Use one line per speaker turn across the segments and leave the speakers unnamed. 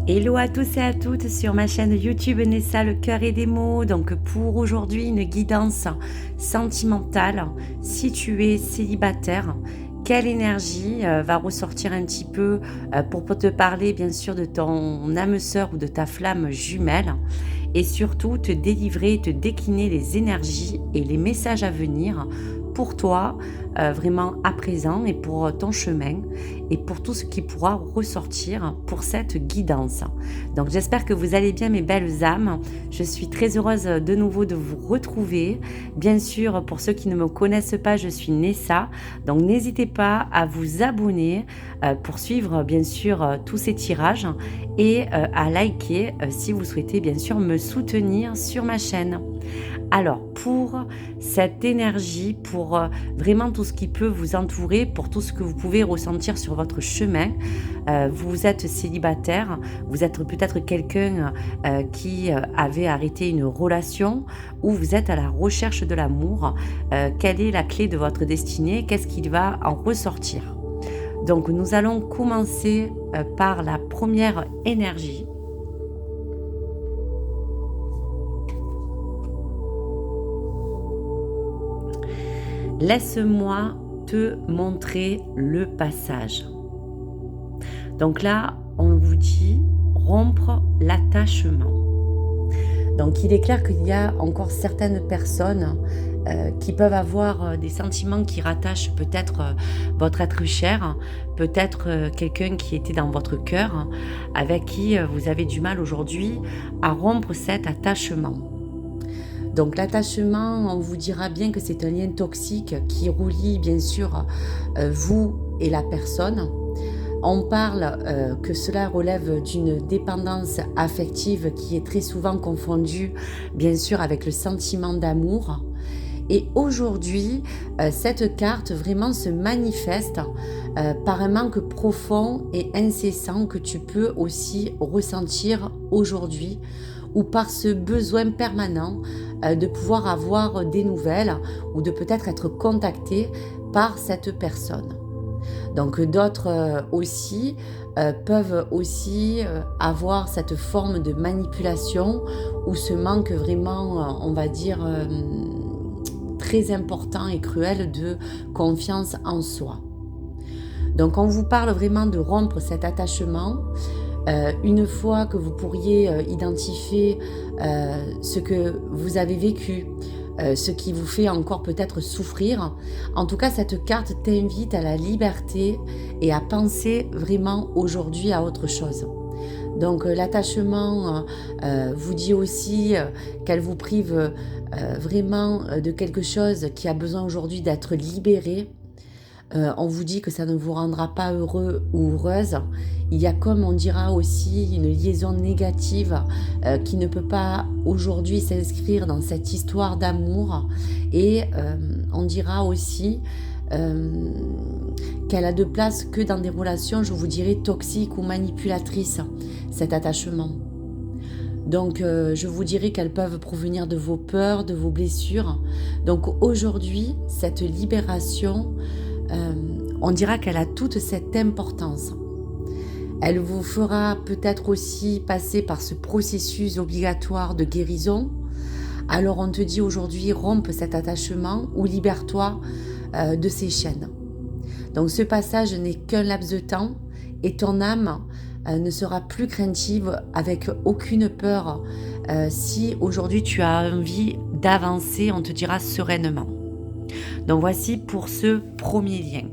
Hello à tous et à toutes sur ma chaîne YouTube Nessa le cœur et des mots. Donc pour aujourd'hui une guidance sentimentale. Si tu es célibataire, quelle énergie va ressortir un petit peu pour te parler bien sûr de ton âme sœur ou de ta flamme jumelle et surtout te délivrer, te décliner les énergies et les messages à venir pour toi, vraiment à présent et pour ton chemin et pour tout ce qui pourra ressortir pour cette guidance. Donc j'espère que vous allez bien mes belles âmes. Je suis très heureuse de nouveau de vous retrouver. Bien sûr, pour ceux qui ne me connaissent pas, je suis Nessa. Donc n'hésitez pas à vous abonner pour suivre bien sûr tous ces tirages et à liker si vous souhaitez bien sûr me soutenir sur ma chaîne. Alors, pour cette énergie, pour vraiment tout ce qui peut vous entourer, pour tout ce que vous pouvez ressentir sur votre chemin, vous êtes célibataire, vous êtes peut-être quelqu'un qui avait arrêté une relation ou vous êtes à la recherche de l'amour. Quelle est la clé de votre destinée? Qu'est-ce qu'il va en ressortir? Donc, nous allons commencer par la première énergie. Laisse-moi te montrer le passage. Donc là, on vous dit rompre l'attachement. Donc il est clair qu'il y a encore certaines personnes qui peuvent avoir des sentiments qui rattachent peut-être votre être cher, peut-être quelqu'un qui était dans votre cœur, avec qui vous avez du mal aujourd'hui à rompre cet attachement. Donc l'attachement, on vous dira bien que c'est un lien toxique qui relie bien sûr vous et la personne. On parle que cela relève d'une dépendance affective qui est très souvent confondue bien sûr avec le sentiment d'amour. Et aujourd'hui, cette carte vraiment se manifeste par un manque profond et incessant que tu peux aussi ressentir aujourd'hui ou par ce besoin permanent de pouvoir avoir des nouvelles ou de peut-être être contacté par cette personne. Donc d'autres aussi peuvent aussi avoir cette forme de manipulation ou ce manque vraiment, on va dire, très important et cruel de confiance en soi. Donc on vous parle vraiment de rompre cet attachement. Une fois que vous pourriez identifier ce que vous avez vécu, ce qui vous fait encore peut-être souffrir, en tout cas cette carte t'invite à la liberté et à penser vraiment aujourd'hui à autre chose. Donc l'attachement vous dit aussi qu'elle vous prive vraiment de quelque chose qui a besoin aujourd'hui d'être libéré. On vous dit que ça ne vous rendra pas heureux ou heureuse. Il y a, comme on dira aussi, une liaison négative qui ne peut pas aujourd'hui s'inscrire dans cette histoire d'amour. Et on dira aussi qu'elle a de place que dans des relations, je vous dirais, toxiques ou manipulatrices, cet attachement. Donc je vous dirais qu'elles peuvent provenir de vos peurs, de vos blessures. Donc aujourd'hui, cette libération, on dira qu'elle a toute cette importance. Elle vous fera peut-être aussi passer par ce processus obligatoire de guérison. Alors on te dit aujourd'hui, rompe cet attachement ou libère-toi de ces chaînes. Donc ce passage n'est qu'un laps de temps et ton âme ne sera plus craintive avec aucune peur. Si aujourd'hui tu as envie d'avancer, on te dira sereinement. Donc voici pour ce premier lien.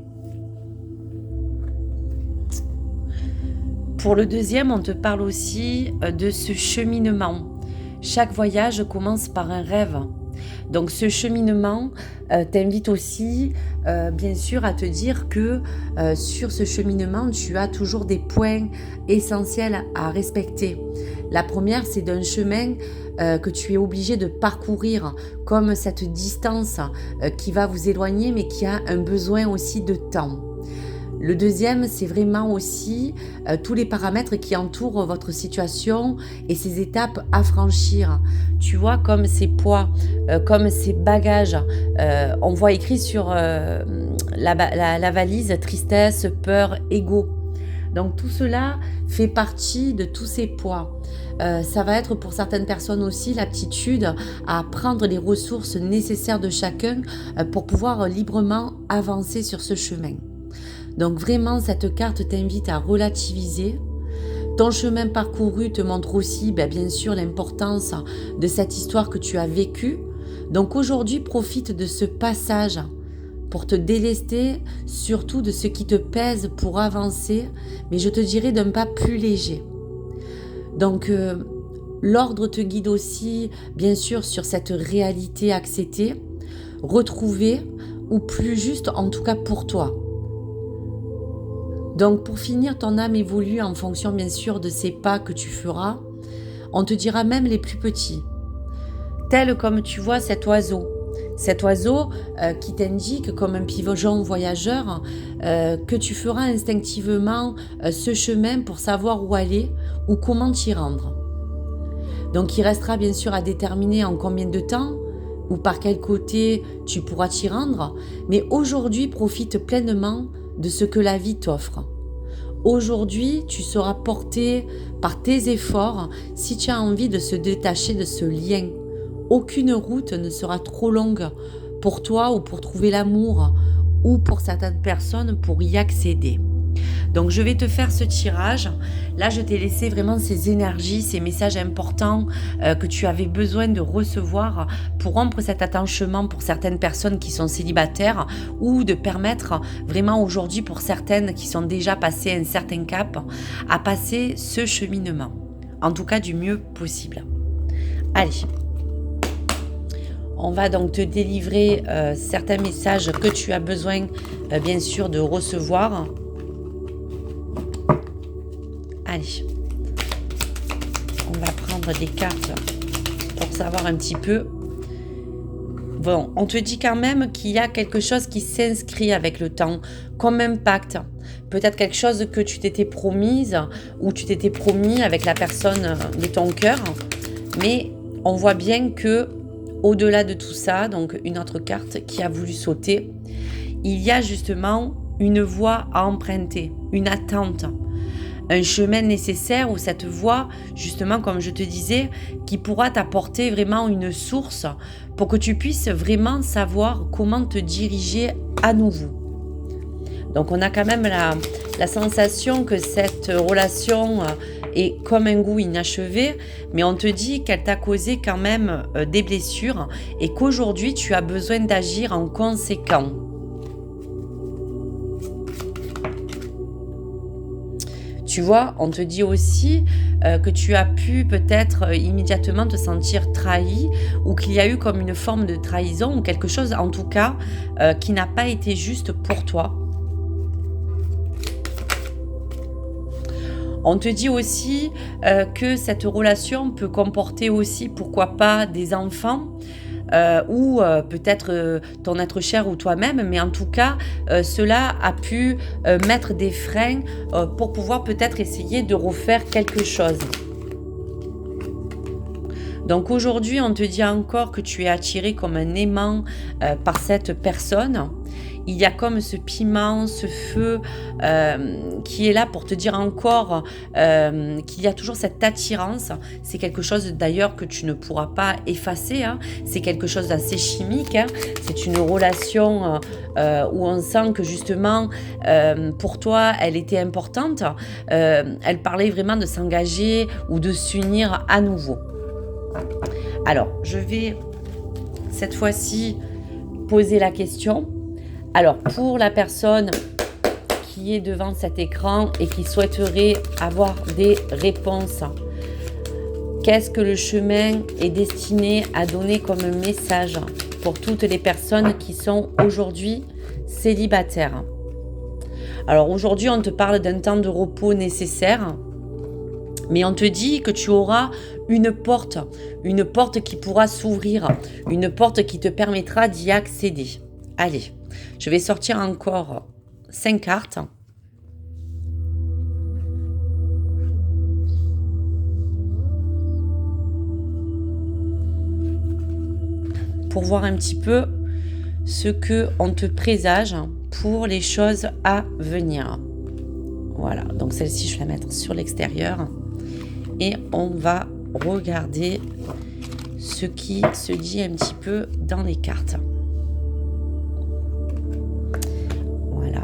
Pour le deuxième, on te parle aussi de ce cheminement. Chaque voyage commence par un rêve. Donc ce cheminement t'invite aussi bien sûr à te dire que sur ce cheminement, tu as toujours des points essentiels à respecter. La première, c'est d'un chemin que tu es obligé de parcourir, comme cette distance qui va vous éloigner mais qui a un besoin aussi de temps. Le deuxième, c'est vraiment aussi tous les paramètres qui entourent votre situation et ces étapes à franchir. Tu vois, comme ces poids, comme ces bagages. On voit écrit sur la valise tristesse, peur, ego. Donc tout cela fait partie de tous ces poids. Ça va être pour certaines personnes aussi l'aptitude à prendre les ressources nécessaires de chacun pour pouvoir librement avancer sur ce chemin. Donc vraiment, cette carte t'invite à relativiser. Ton chemin parcouru te montre aussi, bien sûr, l'importance de cette histoire que tu as vécue. Donc aujourd'hui, profite de ce passage pour te délester surtout de ce qui te pèse pour avancer, mais je te dirais d'un pas plus léger. Donc l'ordre te guide aussi, bien sûr, sur cette réalité acceptée, retrouvée, ou plus juste en tout cas pour toi. Donc pour finir, ton âme évolue en fonction bien sûr de ces pas que tu feras. On te dira même les plus petits. Tel comme tu vois cet oiseau. Cet oiseau qui t'indique comme un pigeon voyageur que tu feras instinctivement ce chemin pour savoir où aller ou comment t'y rendre. Donc il restera bien sûr à déterminer en combien de temps ou par quel côté tu pourras t'y rendre. Mais aujourd'hui, profite pleinement de ce que la vie t'offre. Aujourd'hui, tu seras porté par tes efforts si tu as envie de se détacher de ce lien. Aucune route ne sera trop longue pour toi ou pour trouver l'amour ou pour certaines personnes pour y accéder. Donc je vais te faire ce tirage. Là, je t'ai laissé vraiment ces énergies, ces messages importants que tu avais besoin de recevoir pour rompre cet attachement pour certaines personnes qui sont célibataires ou de permettre vraiment aujourd'hui pour certaines qui sont déjà passées un certain cap à passer ce cheminement. En tout cas, du mieux possible. Allez. On va donc te délivrer certains messages que tu as besoin, bien sûr, de recevoir. Allez, on va prendre des cartes pour savoir un petit peu. Bon, on te dit quand même qu'il y a quelque chose qui s'inscrit avec le temps, comme un pacte. Peut-être quelque chose que tu t'étais promise ou tu t'étais promis avec la personne de ton cœur. Mais on voit bien que au-delà de tout ça, donc une autre carte qui a voulu sauter, il y a justement une voie à emprunter, une attente, un chemin nécessaire où cette voie, justement comme je te disais, qui pourra t'apporter vraiment une source pour que tu puisses vraiment savoir comment te diriger à nouveau. Donc on a quand même la sensation que cette relation est comme un goût inachevé, mais on te dit qu'elle t'a causé quand même des blessures et qu'aujourd'hui tu as besoin d'agir en conséquent. Tu vois, on te dit aussi que tu as pu peut-être immédiatement te sentir trahi ou qu'il y a eu comme une forme de trahison ou quelque chose en tout cas qui n'a pas été juste pour toi. On te dit aussi que cette relation peut comporter aussi, pourquoi pas, des enfants ou peut-être ton être cher ou toi-même, mais en tout cas, cela a pu mettre des freins pour pouvoir peut-être essayer de refaire quelque chose. Donc aujourd'hui, on te dit encore que tu es attiré comme un aimant par cette personne. Il y a comme ce piment, ce feu qui est là pour te dire encore qu'il y a toujours cette attirance. C'est quelque chose d'ailleurs que tu ne pourras pas effacer. Hein. C'est quelque chose d'assez chimique. Hein. C'est une relation où on sent que justement pour toi, elle était importante. Elle parlait vraiment de s'engager ou de s'unir à nouveau. Alors, je vais cette fois-ci poser la question. Alors, pour la personne qui est devant cet écran et qui souhaiterait avoir des réponses, qu'est-ce que le chemin est destiné à donner comme message pour toutes les personnes qui sont aujourd'hui célibataires? Alors, aujourd'hui, on te parle d'un temps de repos nécessaire. Mais on te dit que tu auras une porte qui pourra s'ouvrir, une porte qui te permettra d'y accéder. Allez, je vais sortir encore 5 cartes. Pour voir un petit peu ce qu'on te présage pour les choses à venir. Voilà, donc celle-ci, je vais la mettre sur l'extérieur. Et on va regarder ce qui se dit un petit peu dans les cartes. Voilà.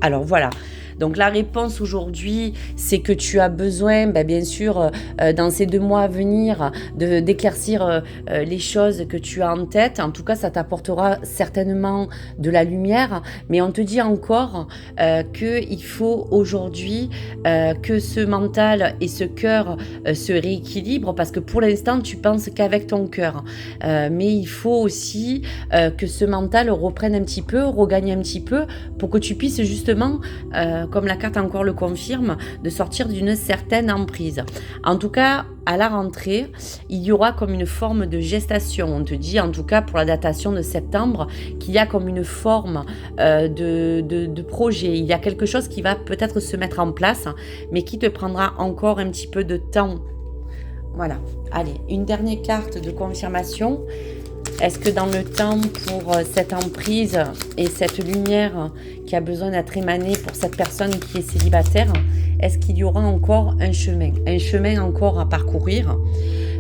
Alors voilà. Donc la réponse aujourd'hui, c'est que tu as besoin, bien sûr, dans ces 2 mois à venir, d'éclaircir les choses que tu as en tête. En tout cas, ça t'apportera certainement de la lumière. Mais on te dit encore qu'il faut aujourd'hui que ce mental et ce cœur se rééquilibrent, parce que pour l'instant, tu penses qu'avec ton cœur. Mais il faut aussi que ce mental reprenne un petit peu, regagne un petit peu, pour que tu puisses justement comme la carte encore le confirme, de sortir d'une certaine emprise. En tout cas, à la rentrée, il y aura comme une forme de gestation. On te dit, en tout cas pour la datation de septembre, qu'il y a comme une forme de projet. Il y a quelque chose qui va peut-être se mettre en place, mais qui te prendra encore un petit peu de temps. Voilà. Allez, une dernière carte de confirmation. Est-ce que dans le temps, pour cette emprise et cette lumière qui a besoin d'être émanée pour cette personne qui est célibataire, est-ce qu'il y aura encore un chemin encore à parcourir?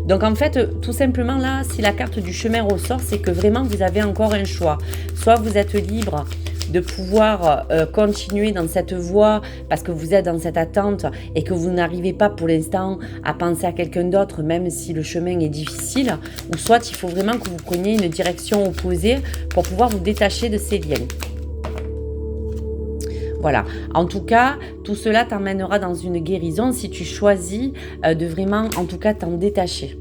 Donc en fait, tout simplement là, si la carte du chemin ressort, c'est que vraiment vous avez encore un choix. Soit vous êtes libre de pouvoir continuer dans cette voie parce que vous êtes dans cette attente et que vous n'arrivez pas pour l'instant à penser à quelqu'un d'autre, même si le chemin est difficile, ou soit il faut vraiment que vous preniez une direction opposée pour pouvoir vous détacher de ces liens. Voilà. En tout cas, tout cela t'emmènera dans une guérison si tu choisis de vraiment, en tout cas, t'en détacher.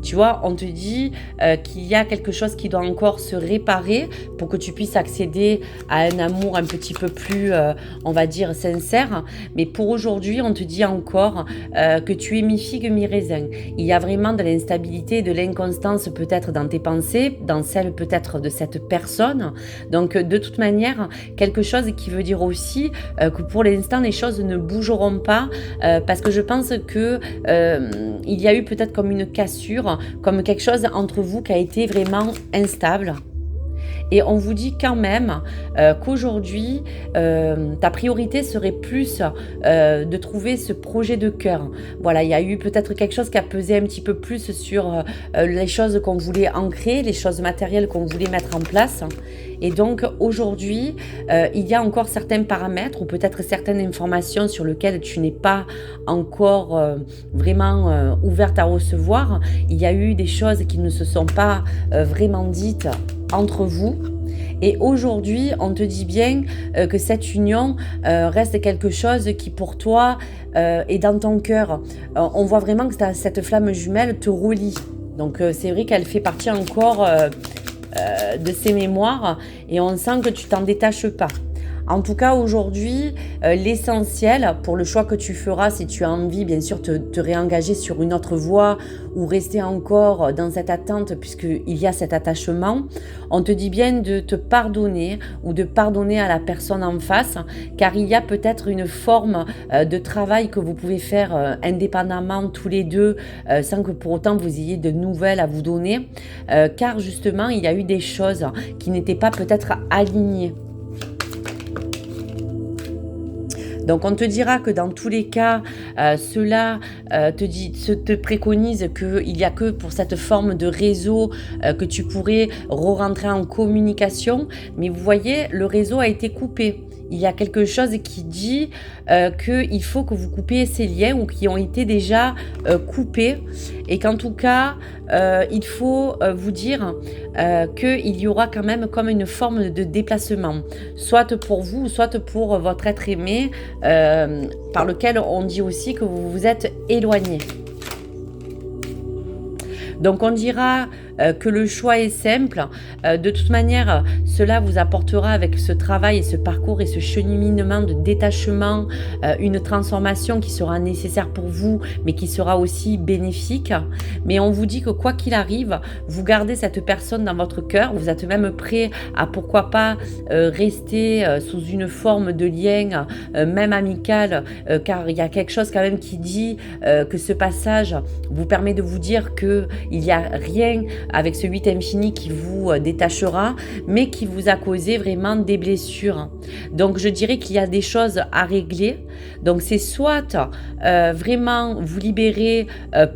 Tu vois, on te dit qu'il y a quelque chose qui doit encore se réparer pour que tu puisses accéder à un amour un petit peu plus, on va dire, sincère. Mais pour aujourd'hui, on te dit encore que tu es mi-figue, mi-raisin. Il y a vraiment de l'instabilité et de l'inconstance peut-être dans tes pensées, dans celle peut-être de cette personne. Donc, de toute manière, quelque chose qui veut dire aussi que pour l'instant, les choses ne bougeront pas parce que je pense que il y a eu peut-être comme une cassure, comme quelque chose entre vous qui a été vraiment instable. Et on vous dit quand même qu'aujourd'hui, ta priorité serait plus de trouver ce projet de cœur. Voilà, il y a eu peut-être quelque chose qui a pesé un petit peu plus sur les choses qu'on voulait ancrer, les choses matérielles qu'on voulait mettre en place. Et donc aujourd'hui, il y a encore certains paramètres ou peut-être certaines informations sur lesquelles tu n'es pas encore vraiment ouverte à recevoir. Il y a eu des choses qui ne se sont pas vraiment dites entre vous. Et aujourd'hui, on te dit bien que cette union reste quelque chose qui pour toi est dans ton cœur. On voit vraiment que cette flamme jumelle te relie. Donc c'est vrai qu'elle fait partie encore de ses mémoires et on sent que tu t'en détaches pas. En tout cas, aujourd'hui, l'essentiel pour le choix que tu feras, si tu as envie, bien sûr, te réengager sur une autre voie ou rester encore dans cette attente puisqu'il y a cet attachement, on te dit bien de te pardonner ou de pardonner à la personne en face, car il y a peut-être une forme de travail que vous pouvez faire indépendamment tous les deux, sans que pour autant vous ayez de nouvelles à vous donner, car justement, il y a eu des choses qui n'étaient pas peut-être alignées. Donc on te dira que dans tous les cas, cela te préconise qu'il n'y a que pour cette forme de réseau que tu pourrais re-rentrer en communication. Mais vous voyez, le réseau a été coupé. Il y a quelque chose qui dit qu'il faut que vous coupiez ces liens ou qui ont été déjà coupés. Et qu'en tout cas, il faut vous dire qu'il y aura quand même comme une forme de déplacement. Soit pour vous, soit pour votre être aimé, par lequel on dit aussi que vous vous êtes éloigné. Donc on dira que le choix est simple. De toute manière, cela vous apportera avec ce travail et ce parcours et ce cheminement de détachement, une transformation qui sera nécessaire pour vous, mais qui sera aussi bénéfique. Mais on vous dit que quoi qu'il arrive, vous gardez cette personne dans votre cœur. Vous êtes même prêt à pourquoi pas rester sous une forme de lien, même amical, car il y a quelque chose quand même qui dit que ce passage vous permet de vous dire que il n'y a rien avec ce 8 infini qui vous détachera, mais qui vous a causé vraiment des blessures. Donc je dirais qu'il y a des choses à régler. Donc c'est soit vraiment vous libérer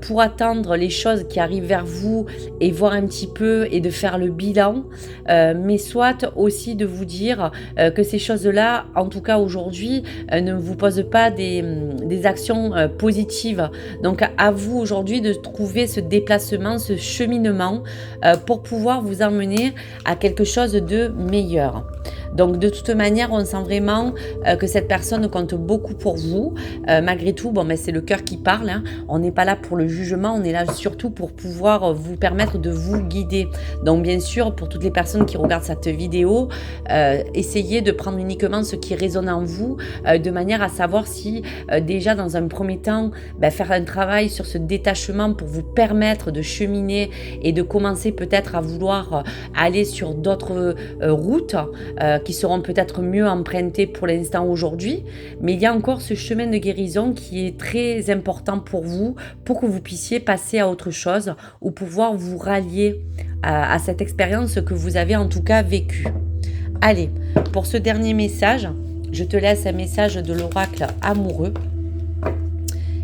pour attendre les choses qui arrivent vers vous et voir un petit peu et de faire le bilan, mais soit aussi de vous dire que ces choses-là, en tout cas aujourd'hui, ne vous posent pas des actions positives. Donc à vous aujourd'hui de trouver ce déplacement, ce cheminement pour pouvoir vous emmener à quelque chose de meilleur. Donc de toute manière, on sent vraiment que cette personne compte beaucoup pour vous. Malgré tout, c'est le cœur qui parle, hein. On n'est pas là pour le jugement, on est là surtout pour pouvoir vous permettre de vous guider. Donc bien sûr, pour toutes les personnes qui regardent cette vidéo, essayez de prendre uniquement ce qui résonne en vous, de manière à savoir si déjà dans un premier temps, faire un travail sur ce détachement pour vous permettre de cheminer et de commencer peut-être à vouloir aller sur d'autres routes qui seront peut-être mieux empruntées pour l'instant aujourd'hui, mais il y a encore ce chemin de guérison qui est très important pour vous, pour que vous puissiez passer à autre chose ou pouvoir vous rallier à cette expérience que vous avez en tout cas vécue. Allez, pour ce dernier message, je te laisse un message de l'oracle amoureux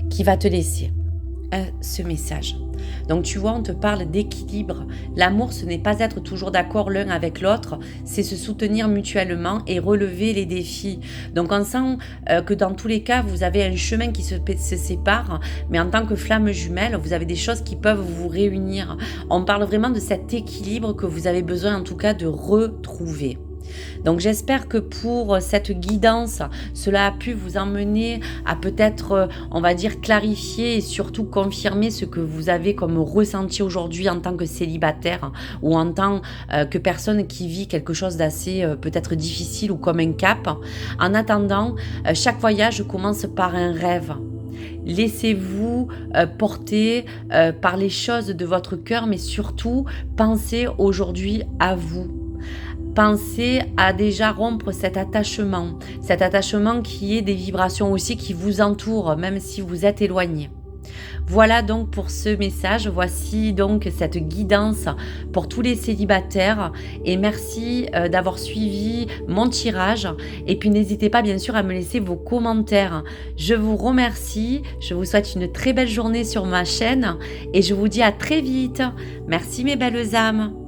qui va te laisser ce message. Donc tu vois, on te parle d'équilibre. L'amour, ce n'est pas être toujours d'accord l'un avec l'autre, c'est se soutenir mutuellement et relever les défis. Donc on sent que dans tous les cas, vous avez un chemin qui se sépare, mais en tant que flamme jumelle, vous avez des choses qui peuvent vous réunir. On parle vraiment de cet équilibre que vous avez besoin en tout cas de retrouver. Donc j'espère que pour cette guidance, cela a pu vous emmener à peut-être, on va dire, clarifier et surtout confirmer ce que vous avez comme ressenti aujourd'hui en tant que célibataire ou en tant que personne qui vit quelque chose d'assez peut-être difficile ou comme un cap. En attendant, chaque voyage commence par un rêve. Laissez-vous porter par les choses de votre cœur, mais surtout pensez aujourd'hui à vous. Pensez à déjà rompre cet attachement qui est des vibrations aussi qui vous entourent, même si vous êtes éloigné. Voilà donc pour ce message, voici donc cette guidance pour tous les célibataires et merci d'avoir suivi mon tirage et puis n'hésitez pas bien sûr à me laisser vos commentaires. Je vous remercie, je vous souhaite une très belle journée sur ma chaîne et je vous dis à très vite. Merci mes belles âmes.